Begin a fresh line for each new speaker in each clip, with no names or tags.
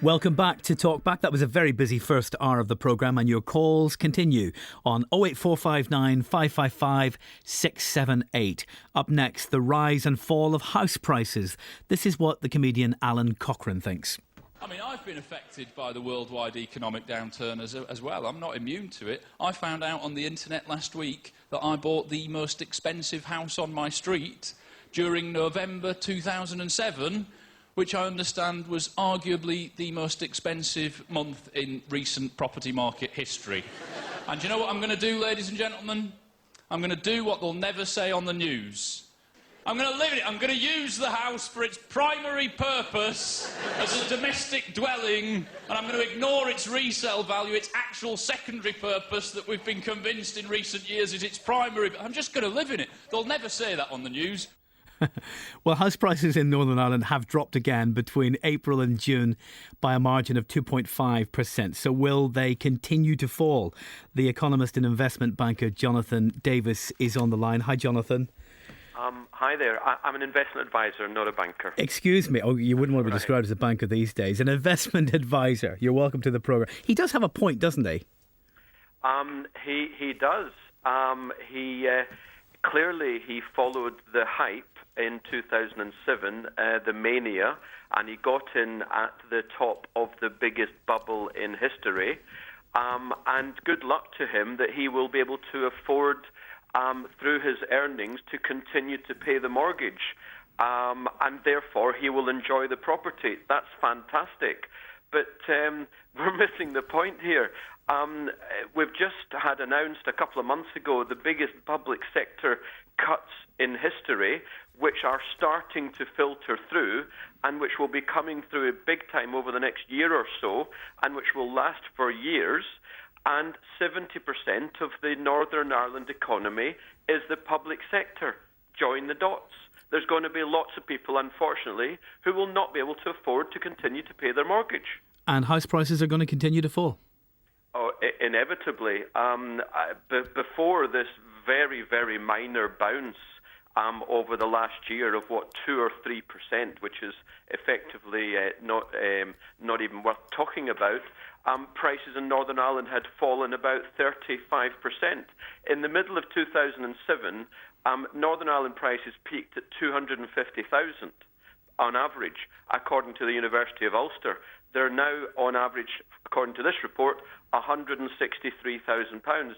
Welcome back to Talkback. That was a very busy first hour of the programme, and your calls continue on 08459 555 678. Up next, the rise and fall of house prices. This is what the comedian Alan Cochrane thinks.
I mean, I've been affected by the worldwide economic downturn as well. I'm not immune to it. I found out on the internet last week that I bought the most expensive house on my street during November 2007, which I understand was arguably the most expensive month in recent property market history. And do you know what I'm going to do, ladies and gentlemen? I'm going to do what they'll never say on the news. I'm going to live in it. I'm going to use the house for its primary purpose as a domestic dwelling, and I'm going to ignore its resale value, its actual secondary purpose that we've been convinced in recent years is its primary. I'm just going to live in it. They'll never say that on the news.
Well, house prices in Northern Ireland have dropped again between April and June by a margin of 2.5%. So will they continue to fall? The economist and investment banker Jonathan Davis is on the line. Hi, Jonathan.
Hi there. I'm an investment advisor, not a banker.
Excuse me. Oh, you wouldn't want to be described as a banker these days. An investment advisor. You're welcome to the programme. He does have a point, doesn't he?
He does. Clearly he followed the hype in 2007, the mania, and he got in at the top of the biggest bubble in history. And good luck to him that he will be able to afford, through his earnings, to continue to pay the mortgage. And therefore he will enjoy the property. That's fantastic. But we're missing the point here. We've just had announced a couple of months ago the biggest public sector cuts in history, which are starting to filter through and which will be coming through big time over the next year or so and which will last for years. And 70% of the Northern Ireland economy is the public sector. Join the dots. There's going to be lots of people, unfortunately, who will not be able to afford to continue to pay their mortgage.
And house prices are going to continue to fall?
Oh, inevitably. Before this very, very minor bounce over the last year of 2 or 3%, which is effectively not even worth talking about, prices in Northern Ireland had fallen about 35%. In the middle of 2007, Northern Ireland prices peaked at 250,000 on average, according to the University of Ulster. They're now, on average, according to this report, £163,000.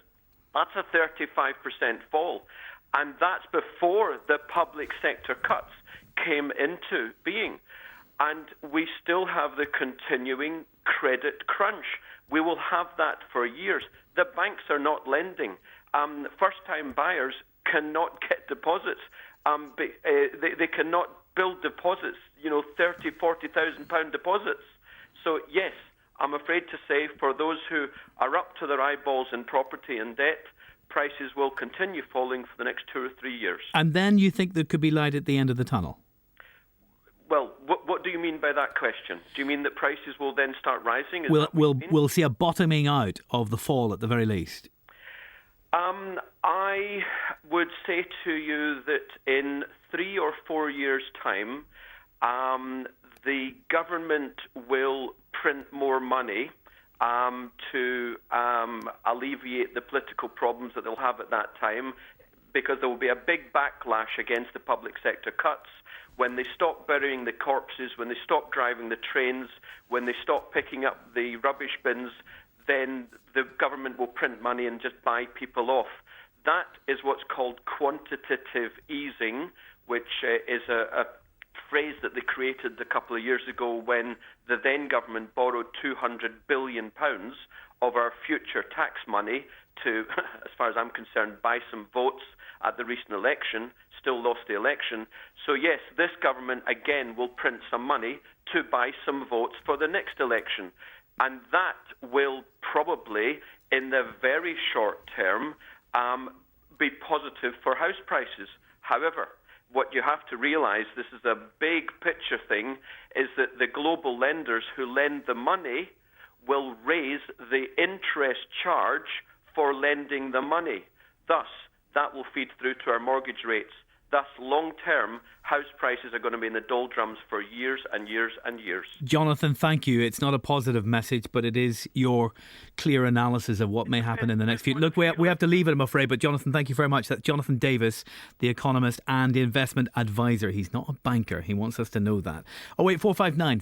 That's a 35% fall. And that's before the public sector cuts came into being. And we still have the continuing credit crunch. We will have that for years. The banks are not lending. First-time buyers cannot get deposits. They cannot build deposits, £30,000, £40,000 deposits. So, yes, I'm afraid to say for those who are up to their eyeballs in property and debt, prices will continue falling for the next 2 or 3 years.
And then you think there could be light at the end of the tunnel?
Well, what do you mean by that question? Do you mean that prices will then start rising?
We'll see a bottoming out of the fall at the very least?
I would say to you that in 3 or 4 years' time, the government will print more money to alleviate the political problems that they'll have at that time, because there will be a big backlash against the public sector cuts. When they stop burying the corpses, when they stop driving the trains, when they stop picking up the rubbish bins, then the government will print money and just buy people off. That is what's called quantitative easing, which is a phrase that they created a couple of years ago when the then government borrowed £200 billion of our future tax money to, as far as I'm concerned, buy some votes at the recent election, still lost the election. So yes, this government again will print some money to buy some votes for the next election. And that will probably, in the very short term, be positive for house prices. However, what you have to realise, this is a big picture thing, is that the global lenders who lend the money will raise the interest charge for lending the money. Thus, that will feed through to our mortgage rates. Thus, long-term, house prices are going to be in the doldrums for years and years and years.
Jonathan, thank you. It's not a positive message, but it is your clear analysis of what may happen in the next few... Look, we have to leave it, I'm afraid, but Jonathan, thank you very much. That's Jonathan Davis, the economist and investment advisor. He's not a banker. He wants us to know that. 08459